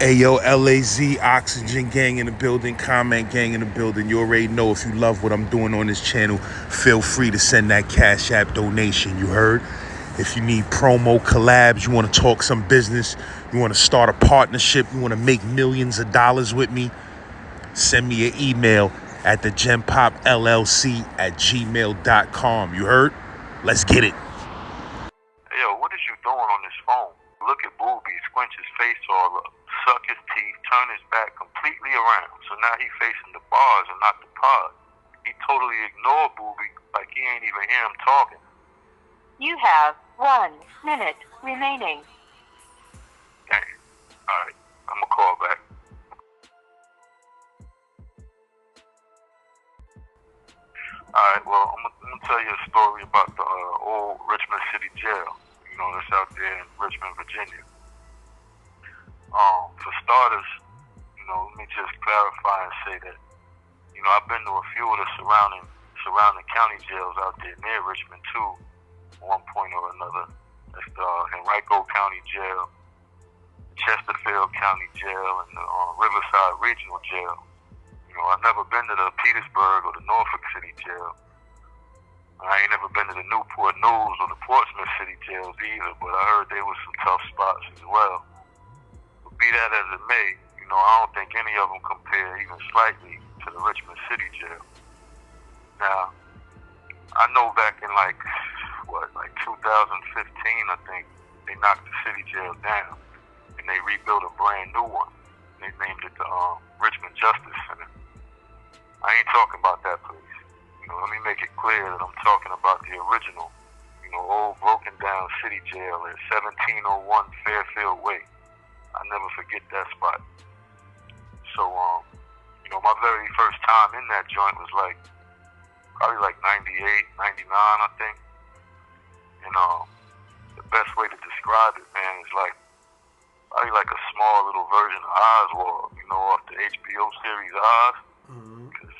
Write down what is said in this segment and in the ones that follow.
Ayo, LAZ, Oxygen Gang in the building, Comment Gang in the building. You already know, if you love what I'm doing on this channel, feel free to send that Cash App donation, you heard? If you need promo collabs, you want to talk some business, you want to start a partnership, you want to make millions of dollars with me, send me an email at thegenpopllc@gmail.com. You heard? Let's get it. Yo, what is you doing on this phone? Look at Booby, squinch his face all up, suck his teeth, turn his back completely around. So now he facing the bars and not the pod. He totally ignored Booby like he ain't even hear him talking. You have 1 minute remaining. Dang. Alright, I'm gonna call back. Alright, well, I'm gonna tell you a story about the old Richmond City Jail. You know, that's out there in Richmond, Virginia. For starters, you know, let me just clarify and say that, you know, I've been to a few of the surrounding county jails out there near Richmond too, at one point or another. That's the Henrico County Jail, Chesterfield County Jail, and the Riverside Regional Jail. You know, I've never been to the Petersburg or the Norfolk City Jail. I ain't never been to the Newport News or the Portsmouth City Jails either, but I heard there was some tough spots as well. But be that as it may, you know, I don't think any of them compare even slightly to the Richmond City Jail. Now, I know back in like 2015, I think, they knocked the city jail down and they rebuilt a brand new one. They named it the Richmond Justice Center. I ain't talking about that place. You know, let me make it clear that I'm talking about the original, you know, old broken down city jail at 1701 Fairfield Way. I never forget that spot. So, you know, my very first time in that joint was probably 98, 99, I think. And the best way to describe it, man, is probably like a small little version of Oswald, you know, off the HBO series Oz. Because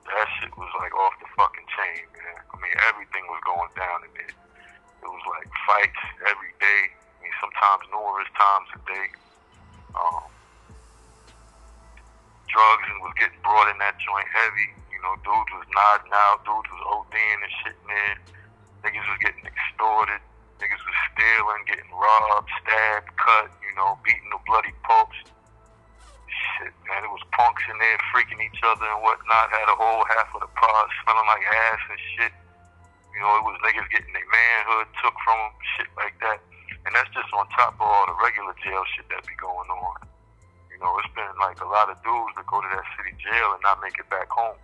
that shit was like off the fucking chain, man. I mean, everything was going down in there. It was like fights every day. I mean, sometimes numerous times a day. Drugs was getting brought in that joint heavy. You know, dudes was nodding out. Dudes was ODing and shit in there. Niggas was getting extorted. Niggas was stealing, getting robbed, stabbed, cut, you know, beating the bloody pulps. Shit, man, it was punks in there freaking each other and whatnot. Had a whole half of the pod smelling like ass and shit. You know, it was niggas getting their manhood took from them, shit like that. And that's just on top of all the regular jail shit that be going on. You know, it's been like a lot of dudes that go to that city jail and not make it back home.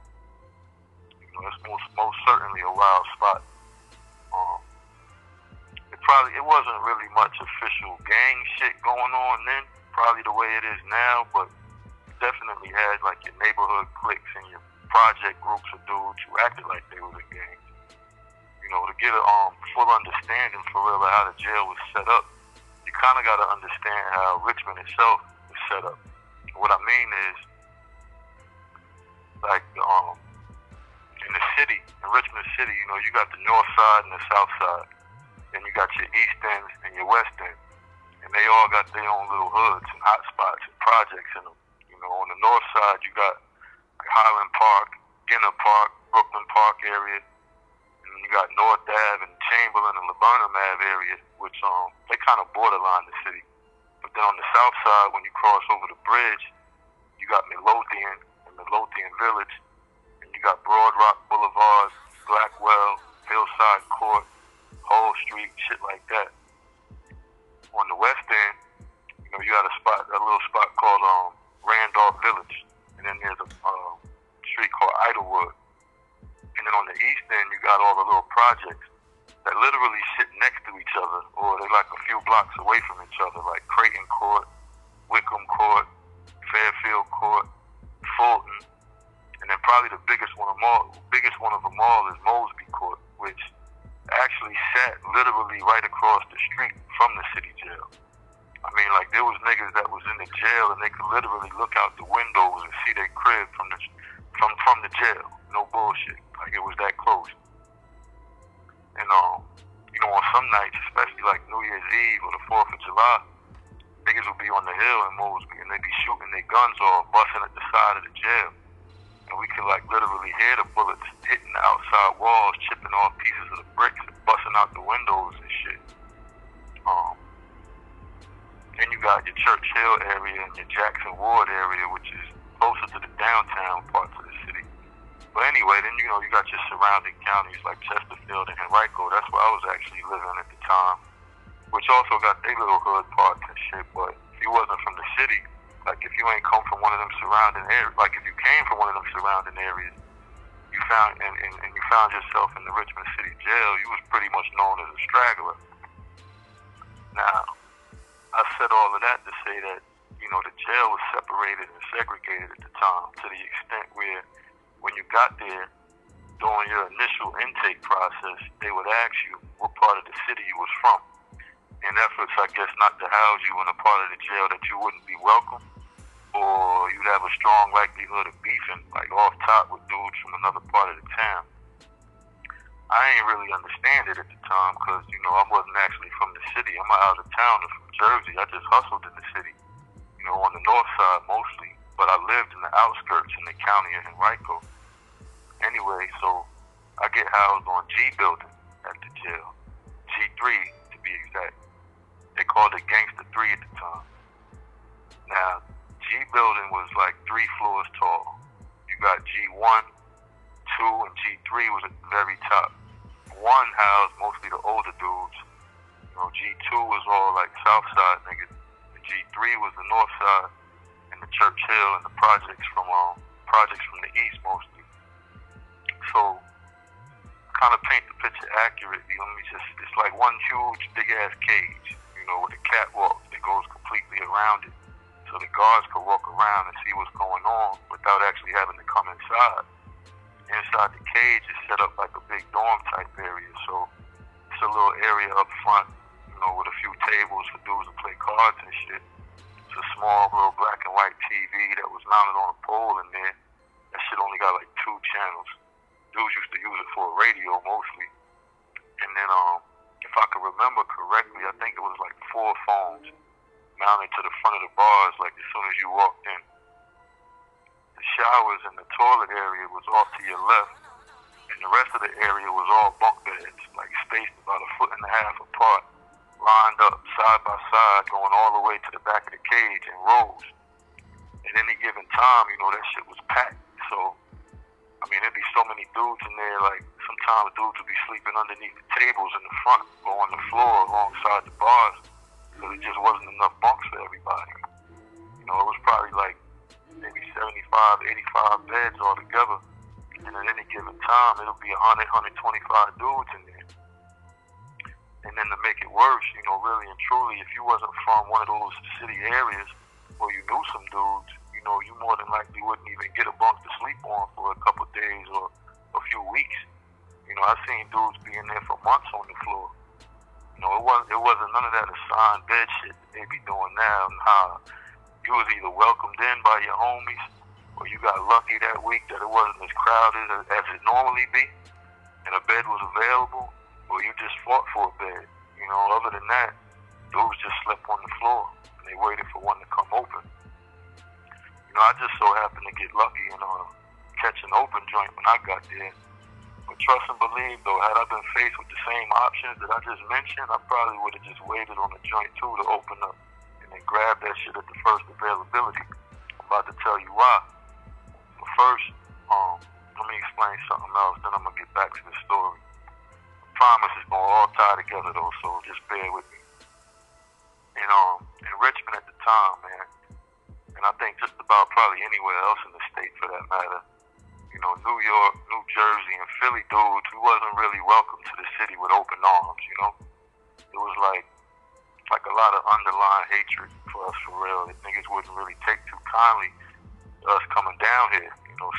You know, it's most certainly a wild spot. It wasn't really much official gang shit going on then, probably the way it is now, but it definitely had like your neighborhood cliques and your project groups of dudes who acted like they was in gangs. You know, to get a full understanding for real of how the jail was set up, you kind of got to understand how Richmond itself is set up. What I mean is, like, in the city, in Richmond City, you know, you got the north side and the south side. Then you got your east end and your west end. And they all got their own little hoods and hot spots and projects in them. You know, on the north side, you got like Highland Park, Ginner Park, Brooklyn Park area. And you got North Ave and Chamberlain and Laburnum Ave area, which they kind of borderline the city. But then on the south side, when you cross over the bridge, you got Midlothian and Midlothian Village. And you got Broad Rock Boulevard, Blackwell, Hillside Court, Whole Street, shit like that. On the west end, you know, you got a little spot called Randolph Village. And then there's a street called Idlewood. And then on the east end, you got all the little projects that literally sit next to each other, or they're like a few blocks away from each other, like Creighton Court, Wickham Court, Fairfield Court, Fulton. And then probably the biggest one of them all is Mosby Court, which actually sat literally right across the street from the city jail. I mean, like, there was niggas that was in the jail and they could literally look out the windows and see their crib from the jail. No bullshit. Like, it was that close. And you know, on some nights, especially like New Year's Eve or the 4th of July, niggas would be on the hill in Mosby and they be shooting their guns off, busting at the side of the jail. And we could like literally hear the bullets hitting the outside walls, chipping off pieces of the bricks, and busting out the windows and shit. Then you got your Church Hill area and your Jackson Ward area, which is closer to the downtown parts of the city. But anyway, then you got your surrounding counties like Chesterfield and Henrico. That's where I was actually living at the time, which also got their little hood parts and shit. But if you wasn't from the city, like if you ain't come from one of them surrounding areas, like if you came from one of them surrounding areas, you found and you found yourself in the Richmond City Jail, you was pretty much known as a straggler. Now, I said all of that to say that, the jail was separated and segregated at the time to the extent where when you got there, during your initial intake process, they would ask you what part of the city you was from. In efforts, I guess, not to house you in a part of the jail that you wouldn't be welcome, or you'd have a strong likelihood of beefing, like off top with dudes from another part of the town. I ain't really understand it at the time because, I wasn't actually from the city. I'm out of town from Jersey. I just hustled in the city, on the north side mostly. But I lived in the outskirts in the county of Henrico. Anyway, so I get housed on G building at the jail. G3 to be exact. They called it Gangster 3 at the time. Now, G building was like 3 floors tall. You got G1, 2, and G3 was at the very top. 1 housed mostly the older dudes. G2 was all like South Side niggas. And G3 was the North Side and the Church Hill and the projects from the East mostly. So, kind of paint the picture accurately. It's like one huge big ass cage, with a catwalk that goes completely around it. So the guards could walk around and see what's going on without actually having to come inside. Inside the cage is set up like a big dorm type area. So it's a little area up front, with a few tables for dudes to play cards and shit. It's a small little black and white TV that was mounted on a pole in there. That shit only got like 2 channels. Dudes used to use it for a radio mostly. And then, if I could remember correctly, I think it was like 4 phones mounted to the front of the bars, like as soon as you walked in. The showers and the toilet area was off to your left, and the rest of the area was all bunk beds, like spaced about 1.5 feet apart, lined up side by side, going all the way to the back of the cage in rows. At any given time, that shit was packed. So, there'd be so many dudes in there, like sometimes dudes would be sleeping underneath the tables in the front or on the floor alongside the bars, because it just wasn't enough bunks for everybody. It was probably like maybe 75, 85 beds altogether. And at any given time, it'll be 100, 125 dudes in there. And then to make it worse, really and truly, if you wasn't from one of those city areas or you knew some dudes, you more than likely wouldn't even get a bunk to sleep on for a couple of days or a few weeks. I've seen dudes be in there for months on the floor. It wasn't none of that assigned bed shit that they be doing now. Nah, you was either welcomed in by your homies, or you got lucky that week that it wasn't as crowded as it normally be, and a bed was available, or you just fought for a bed. Other than that, dudes just slept on the floor, and they waited for one to come open. I just so happened to get lucky and catch an open joint when I got there. But trust and believe, though, had I been faced with the same options that I just mentioned, I probably would have just waited on the joint, too, to open up and then grab that shit at the first availability. I'm about to tell you why. But first, let me explain something else, then I'm going to get back to the story. I promise it's going to all tie together, though, so just bear with me. In Richmond at the time, man, and I think just about probably anywhere else in the state for that matter, New York, New Jersey, and Philly dudes, we wasn't really welcome to the city with open arms, It was like a lot of underlying hatred for us for real. The niggas wouldn't really take too kindly to us coming down here,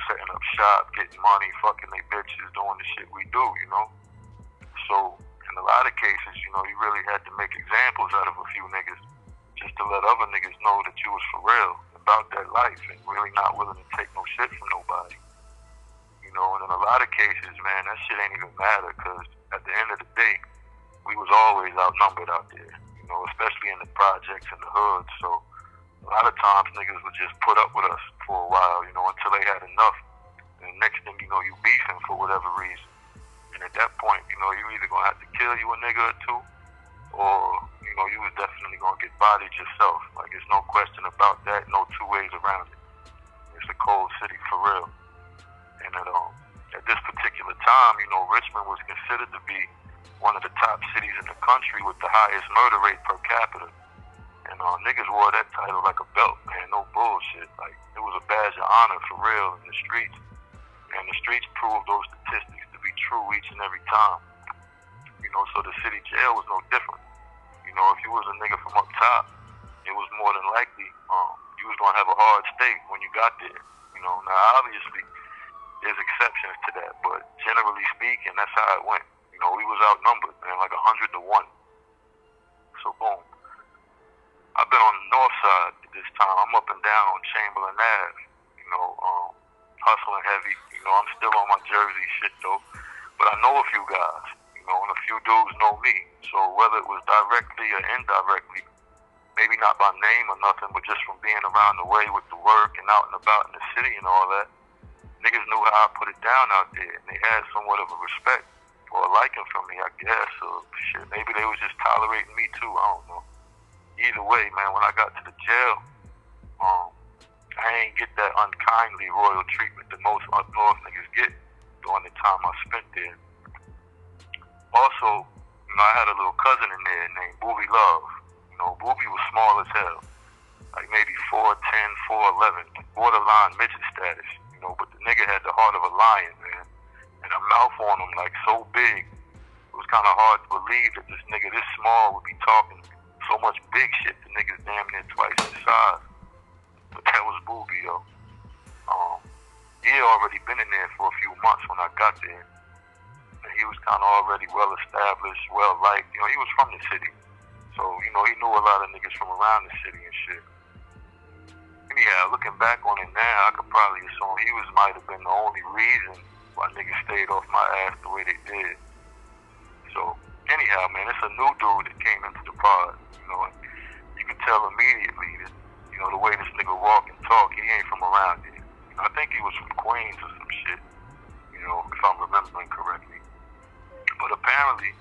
setting up shop, getting money, fucking they bitches, doing the shit we do, So, in a lot of cases, you really had to make examples out of a few niggas just to let other niggas know that you was for real about that life and really not willing to take no shit from nobody. And in a lot of cases, man, that shit ain't even matter because at the end of the day, we was always outnumbered out there, especially in the projects and the hoods. So a lot of times niggas would just put up with us for a while, you know, until they had enough. And the next thing you know, you beefing for whatever reason. And at that point, you know, you either gonna have to kill you a nigga or two, or, you know, you was definitely gonna get bodied yourself. Like, there's no question about that, no two ways around it. It's a cold city for real. And at this particular time, you know, Richmond was considered to be one of the top cities in the country with the highest murder rate per capita. And niggas wore that title like a belt, man, no bullshit. Like, it was a badge of honor for real in the streets. And the streets proved those statistics to be true each and every time. You know, so the city jail was no different. You know, if you was a nigga from up top, it was more than likely you was gonna have a hard stay when you got there. You know, now obviously there's exceptions to that, but generally speaking, that's how it went. You know, we was outnumbered, man, like 100 to 1. So boom. I've been on the north side at this time. I'm up and down on Chamberlain Ave, you know, hustling heavy. You know, I'm still on my Jersey shit though, but I know a few guys, you know, and a few dudes know me. So whether it was directly or indirectly, maybe not by name or nothing, but just from being around the way with the work and out and about in the city and all that, niggas knew how I put it down out there, and they had somewhat of a respect or a liking for me, I guess, or shit, maybe they was just tolerating me too, I don't know. Either way, man, when I got to the jail, I ain't get that unkindly royal treatment that most up north niggas get during the time I spent there. Also, you know, I had a little cousin in there named Booby Love. You know, Booby was small as hell, like maybe 4'10", 4'11", borderline midget status. You know, but the nigga had the heart of a lion, man, and a mouth on him like so big. It was kind of hard to believe that this nigga this small would be talking so much big shit to niggas damn near twice his size. But that was Booby, yo. He had already been in there for a few months when I got there. And he was kind of already well established, well liked. You know, he was from the city. So, you know, he knew a lot of niggas from around the city and shit. Anyhow, looking back on it now, I could probably assume he might have been the only reason why niggas stayed off my ass the way they did. So, anyhow, man, it's a new dude that came into the pod, you know, and you could tell immediately that, you know, the way this nigga walk and talk, he ain't from around here. I think he was from Queens or some shit, you know, if I'm remembering correctly. But apparently,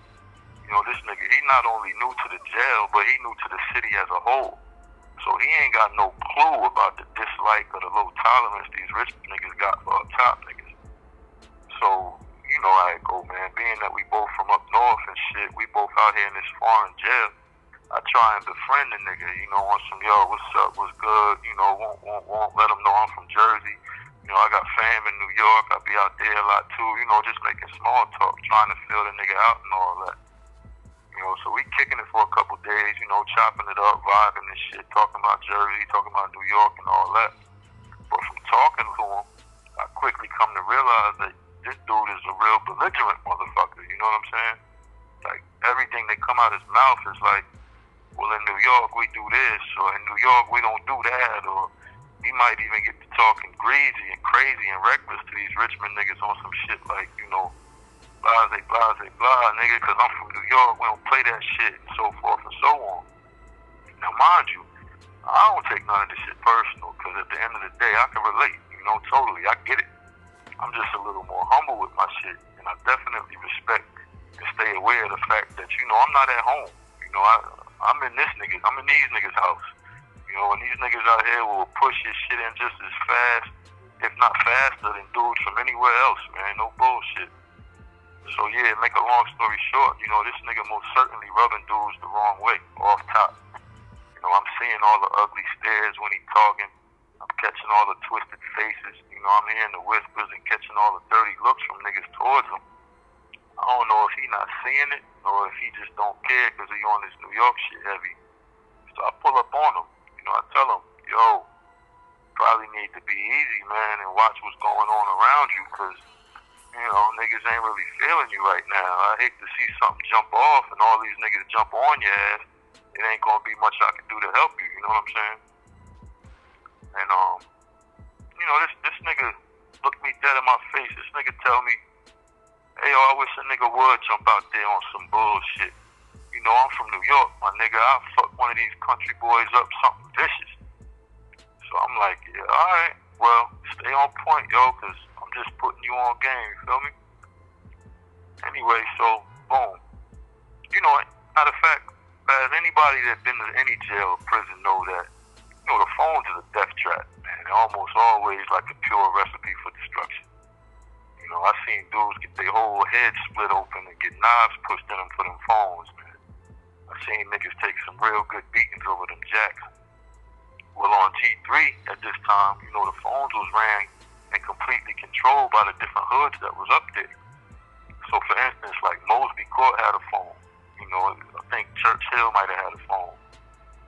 you know, this nigga, he not only new to the jail, but he new to the city as a whole. So he ain't got no clue about the dislike or the low tolerance these rich niggas got for up top niggas. So, you know how it go, man. Being that we both from up north and shit, we both out here in this foreign jail, I try and befriend the nigga, you know, on some, yo, what's up, what's good, you know, won't let him know I'm from Jersey. You know, I got fam in New York, I be out there a lot too, you know, just making small talk, trying to fill the nigga out and all that. You know, so we kicking it for a couple days, you know, chopping it up, vibing and shit, talking about Jersey, talking about New York and all that. But from talking to him, I quickly come to realize that this dude is a real belligerent motherfucker, you know what I'm saying? Like, everything that come out his mouth is like, well, in New York we do this, or in New York we don't do that, or he might even get to talking greasy and crazy and reckless to these Richmond niggas on some shit like, you know, blase, blase, blah, nigga, because I'm from New York, we don't play that shit, and so forth and so on. Now, mind you, I don't take none of this shit personal, because at the end of the day, I can relate, you know, totally, I get it. I'm just a little more humble with my shit, and I definitely respect and stay aware of the fact that, you know, I'm not at home. You know, I'm in these niggas' house. You know, and these niggas out here will push your shit in just as fast, if not faster, than dudes from anywhere else, man. No bullshit. So yeah, make a long story short, you know, this nigga most certainly rubbing dudes the wrong way, off top. You know, I'm seeing all the ugly stares when he talking. I'm catching all the twisted faces. You know, I'm hearing the whispers and catching all the dirty looks from niggas towards him. I don't know if he not seeing it or if he just don't care because he on this New York shit heavy. So I pull up on him. You know, I tell him, yo, probably need to be easy, man, and watch what's going on around you because, you know, niggas ain't really feeling you right now. I hate to see something jump off and all these niggas jump on your ass. It ain't gonna be much I can do to help you, you know what I'm saying? And, you know, this nigga looked me dead in my face. This nigga tell me, hey, yo, I wish a nigga would jump out there on some bullshit. You know, I'm from New York, my nigga. I'll fuck one of these country boys up something vicious. alright, well, stay on point, yo, because I'm just putting you on game, you feel me? Anyway, so, boom. You know, matter of fact, as anybody that's been to any jail or prison know that, you know, the phones is a death trap, man. They're almost always like a pure recipe for destruction. You know, I've seen dudes get their whole head split open and get knives pushed in them for them phones, man. I've seen niggas take some real good beatings over them jacks. Well, on G3 at this time, you know, the phones was ran and completely controlled by the different hoods that was up there. So, for instance, like Mosby Court had a phone. You know, I think Church Hill might have had a phone.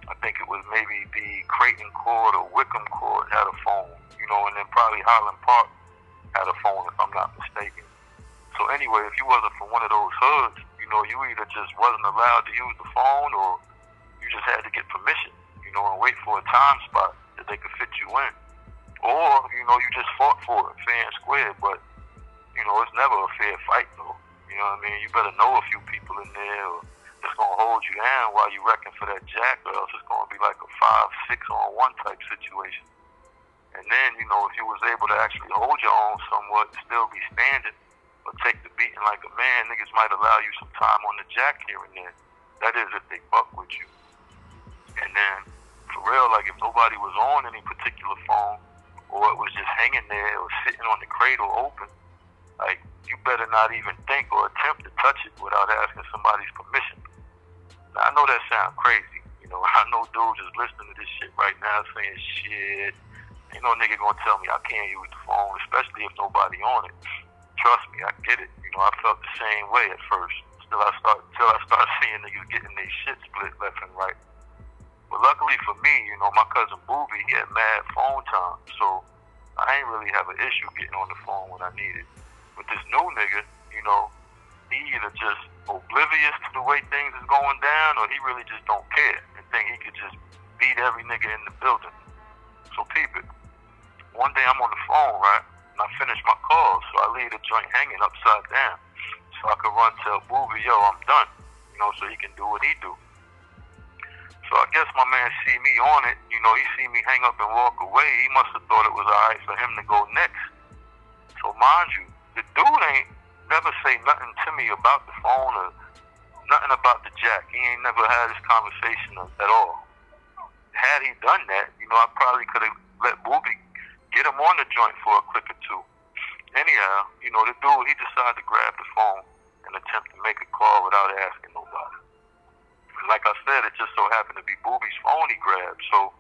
I think it was maybe the Creighton Court or Wickham Court had a phone. You know, and then probably Highland Park had a phone, if I'm not mistaken. So anyway, if you wasn't from one of those hoods, you know, you either just wasn't allowed to use the phone or you just had to get permission, you know, and wait for a time spot that they could fit you in. Or, you know, you just fought for it, fair and square, but, you know, it's never a fair fight, though. You know what I mean? You better know a few people in there or it's going to hold you down while you wrecking for that jack, or else it's going to be like a 5-6-on-1 type situation. And then, you know, if you was able to actually hold your own somewhat, still be standing, or take the beating like a man, niggas might allow you some time on the jack here and there. That is if they fuck with you. And then, for real, like if nobody was on any particular phone, or it was just hanging there or sitting on the cradle open, like, you better not even think or attempt to touch it without asking somebody's permission. Now, I know that sounds crazy. You know, I know dudes is listening to this shit right now saying, shit, ain't no nigga gonna tell me I can't use the phone, especially if nobody on it. Trust me, I get it. You know, I felt the same way at first. Till I started seeing niggas getting their shit split left and right. But luckily for me, you know, my cousin Booby, he had mad phone time, so I ain't really have an issue getting on the phone when I need it. But this new nigga, you know, he either just oblivious to the way things is going down, or he really just don't care and think he could just beat every nigga in the building. So peep it. One day I'm on the phone, right, and I finish my call, so I leave the joint hanging upside down, so I could run tell Booby, yo, I'm done, you know, so he can do what he do. So I guess my man see me on it, you know, he see me hang up and walk away. He must have thought it was alright for him to go next. So mind you, the dude ain't never say nothing to me about the phone or nothing about the jack. He ain't never had this conversation at all. Had he done that, you know, I probably could have let Booby get him on the joint for a click or two. Anyhow, you know, the dude, he decided to grab the phone and attempt to make a call without asking nobody. And like I said, it just so happened to be Booby's phone he grabbed. So,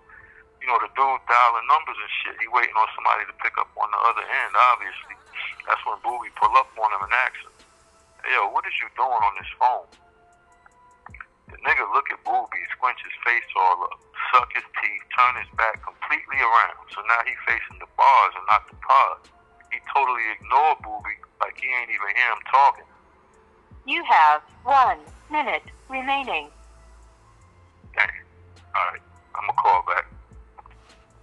you know, the dude dialing numbers and shit, he waiting on somebody to pick up on the other end, obviously. That's when Booby pull up on him and ask him, hey, yo, what is you doing on this phone? The nigga look at Booby, squinch his face all up, suck his teeth, turn his back completely around. So now he facing the bars and not the pod. He totally ignored Booby like he ain't even hear him talking. You have 1 minute remaining. Dang. Alright, I'm gonna call back.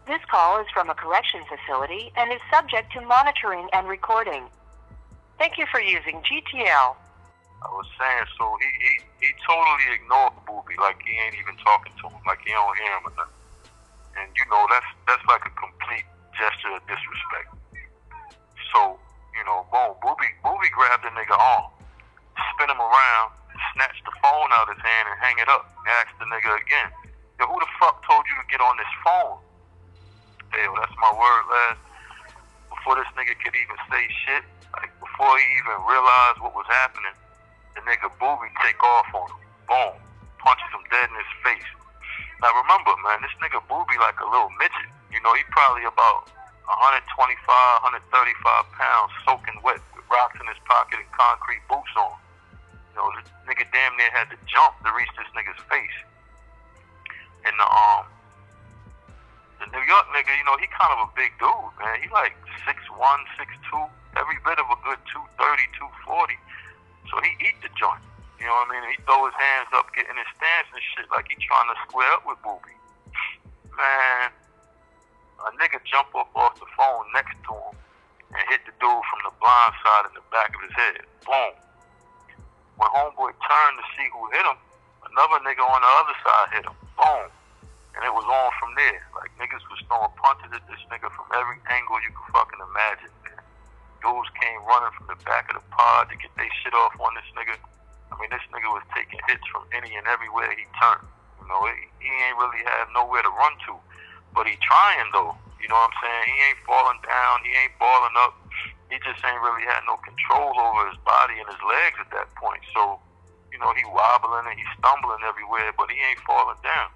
This call is from a correction facility and is subject to monitoring and recording. Thank you for using GTL. I was saying, so he totally ignored Booby like he ain't even talking to him, like he don't hear him or nothing. And you know, that's like a complete gesture of disrespect. So, you know, boom, Booby grabbed the nigga arm, spin him around, snatch the phone out of his hand and hang it up, and ask the nigga again, yo, who the fuck told you to get on this phone? Hey, yo, that's my word, lad. Before this nigga could even say shit, like before he even realized what was happening, the nigga Booby take off on him. Boom. Punches him dead in his face. Now remember, man, this nigga Booby like a little midget. You know, he probably about 125, 135 pounds soaking wet with rocks in his pocket and concrete boots on. You know, this nigga damn near had to jump to reach this nigga's face. And the New York nigga, you know, he kind of a big dude, man. He like 6'1", 6'2", every bit of a good 230, 240. So he eat the joint. You know what I mean? He throw his hands up, getting his stance and shit like he trying to square up with Booby. Man, a nigga jump up off the phone next to him and hit the dude from the blind side in the back of his head. Boom. When homeboy turned to see who hit him, another nigga on the other side hit him. Boom. And it was on from there. Like, niggas was throwing punches at this nigga from every angle you can fucking imagine, man. Dudes came running from the back of the pod to get their shit off on this nigga. I mean, this nigga was taking hits from any and everywhere he turned. You know, he ain't really have nowhere to run to. But he trying, though. You know what I'm saying? He ain't falling down. He ain't balling up. He just ain't really had no control over his body and his legs at that point. So, you know, he wobbling and he stumbling everywhere, but he ain't falling down.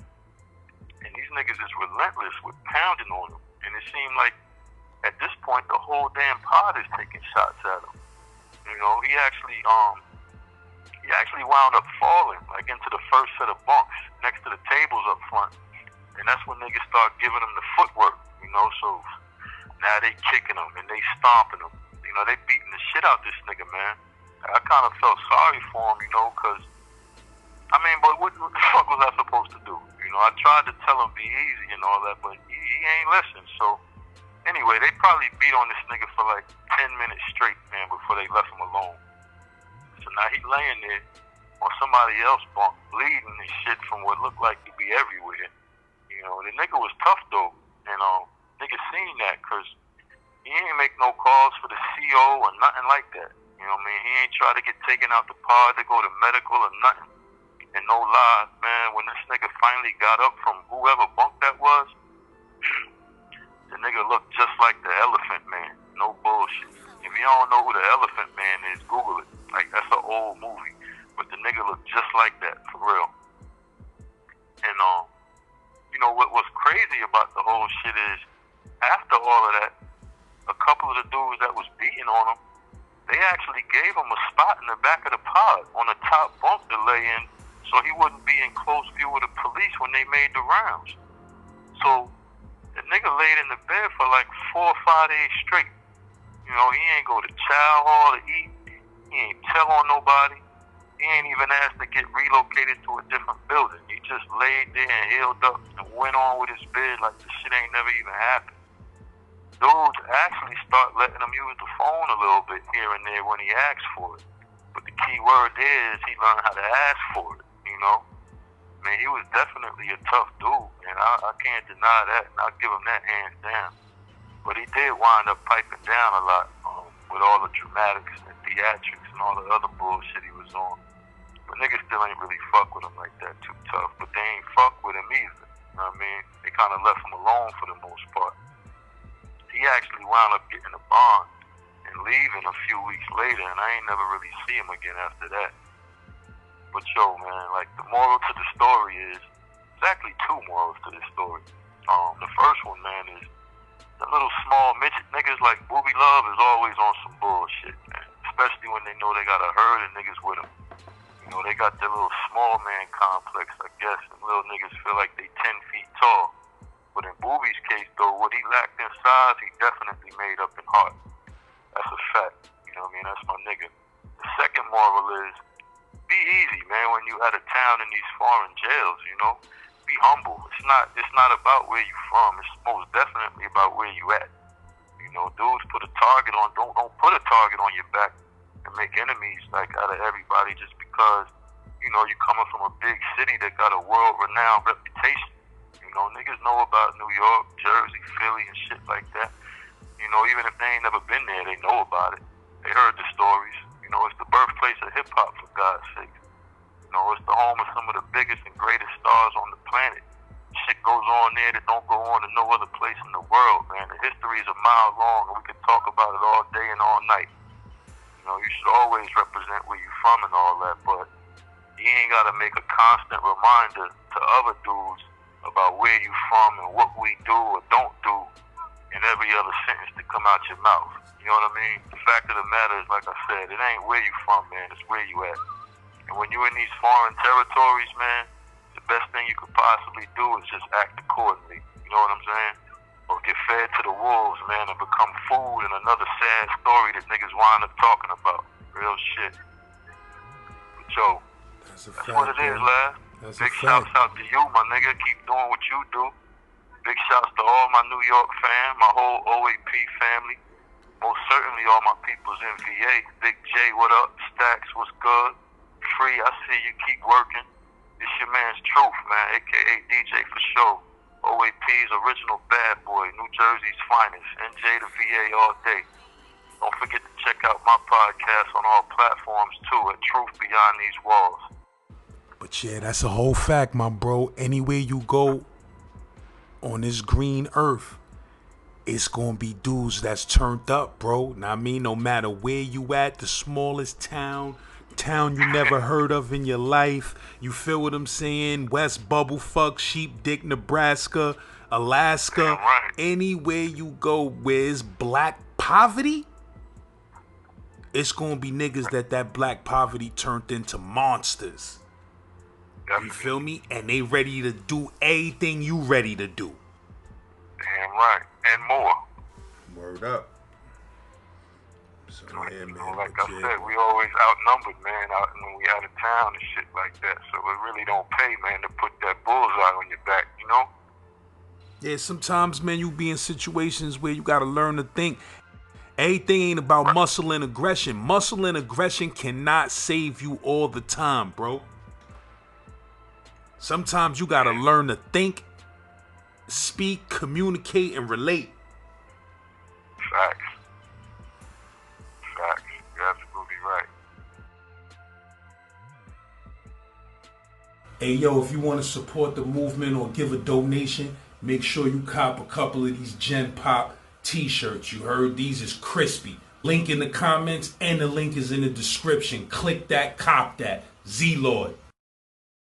And these niggas is relentless with pounding on him. And it seemed like at this point the whole damn pod is taking shots at him. You know, he actually wound up falling like into the first set of bunks next to the tables up front. And that's when niggas start giving him the footwork, you know, so now they kicking him and they stomping him. You know, they beating the shit out this nigga, man. I kind of felt sorry for him, you know, because, I mean, but what the fuck was I supposed to do? You know, I tried to tell him be easy and all that, but he ain't listen. So, anyway, they probably beat on this nigga for like 10 minutes straight, man, before they left him alone. So now he laying there on somebody else's bunk, bleeding and shit from what looked like to be everywhere. You know, the nigga was tough, though. And niggas seen that, because he ain't make no calls for the CO or nothing like that. You know what I mean? He ain't try to get taken out the pod to go to medical or nothing. And no lie, man, when this nigga finally got up from whoever bunk that was, the nigga looked just like the Elephant Man. No bullshit. If you don't know who the Elephant Man is, Google it. Like, that's an old movie. But the nigga looked just like that, for real. And, you know, what was crazy about the whole shit is, after all of that, a couple of the dudes that was beating on him, they actually gave him a spot in the back of the pod on the top bunk to lay in, so he wouldn't be in close view of the police when they made the rounds. So the nigga laid in the bed for like 4 or 5 days straight. You know, he ain't go to chow hall to eat. He ain't tell on nobody. He ain't even asked to get relocated to a different building. He just laid there and healed up and went on with his bed like the shit ain't never even happened. Dudes actually start letting him use the phone a little bit here and there when he asks for it. But the key word is he learned how to ask for it, you know? I mean, he was definitely a tough dude, and I can't deny that, and I'll give him that hands down. But he did wind up piping down a lot with all the dramatics and theatrics and all the other bullshit he was on. But niggas still ain't really fuck with him like that too tough, but they ain't fuck with him either, you know what I mean? They kind of left him alone for the most part. He actually wound up getting a bond and leaving a few weeks later, and I ain't never really see him again after that. But yo, man, like, the moral to the story is, there's actually 2 morals to this story. The first one, man, is the little small midget niggas like Booby Love is always on some bullshit, man. Especially when they know they got a herd of niggas with them. You know, they got their little small man complex, I guess, and little niggas feel like they 10 feet tall. But in Booby's case, though, what he lacked in size, he definitely made up in heart. That's a fact. You know what I mean? That's my nigga. The second moral is, be easy, man, when you out of town in these foreign jails, you know? Be humble. It's not about where you from. It's most definitely about where you at. You know, dudes put a target on, don't put a target on your back and make enemies, like, out of everybody just because, you know, you're coming from a big city that got a world-renowned reputation. You know, niggas know about New York, Jersey, Philly, and shit like that. You know, even if they ain't never been there, they know about it. They heard the stories. You know, it's the birthplace of hip-hop, for God's sake. You know, it's the home of some of the biggest and greatest stars on the planet. Shit goes on there that don't go on in no other place in the world, man. The history is a mile long, and we can talk about it all day and all night. You know, you should always represent where you're from and all that, but you ain't got to make a constant reminder to other dudes about where you from and what we do or don't do in every other sentence that come out your mouth. You know what I mean? The fact of the matter is, like I said, it ain't where you from, man. It's where you at. And when you in these foreign territories, man, the best thing you could possibly do is just act accordingly. You know what I'm saying? Or get fed to the wolves, man, and become food in another sad story that niggas wind up talking about. Real shit. But yo, that's what it is, lad. Big shouts out to you, my nigga. Keep doing what you do. Big shouts to all my New York fam, my whole OAP family. Most certainly all my peoples in VA. Big J, what up? Stacks, what's good? Free, I see you. Keep working. It's your man's Truth, man, a.k.a. DJ for sure. OAP's original bad boy, New Jersey's finest, NJ to VA all day. Don't forget to check out my podcast on all platforms too at Truth Beyond These Walls. But yeah, that's a whole fact, my bro. Anywhere you go on this green earth, it's gonna be dudes that's turned up, bro. Now I mean, no matter where you at, the smallest town you never heard of in your life. You feel what I'm saying? West Bubblefuck, Sheep Dick, Nebraska, Alaska. Right. Anywhere you go where it's black poverty, it's gonna be niggas that black poverty turned into monsters. Definitely. You feel me? And they ready to do anything you ready to do. Damn right. And more. Word up. So yeah, man. Like I said, we always outnumbered, man, out when we out of town and shit like that. So it really don't pay, man, to put that bullseye on your back, you know? Yeah, sometimes, man, you be in situations where you gotta learn to think. Everything ain't about muscle and aggression. Muscle and aggression cannot save you all the time, bro. Sometimes you gotta learn to think, speak, communicate, and relate. Facts. Facts. You're absolutely right. Hey, yo, if you want to support the movement or give a donation, make sure you cop a couple of these Gen Pop t-shirts. You heard? These is crispy. Link in the comments and the link is in the description. Click that, cop that. Z-Lord.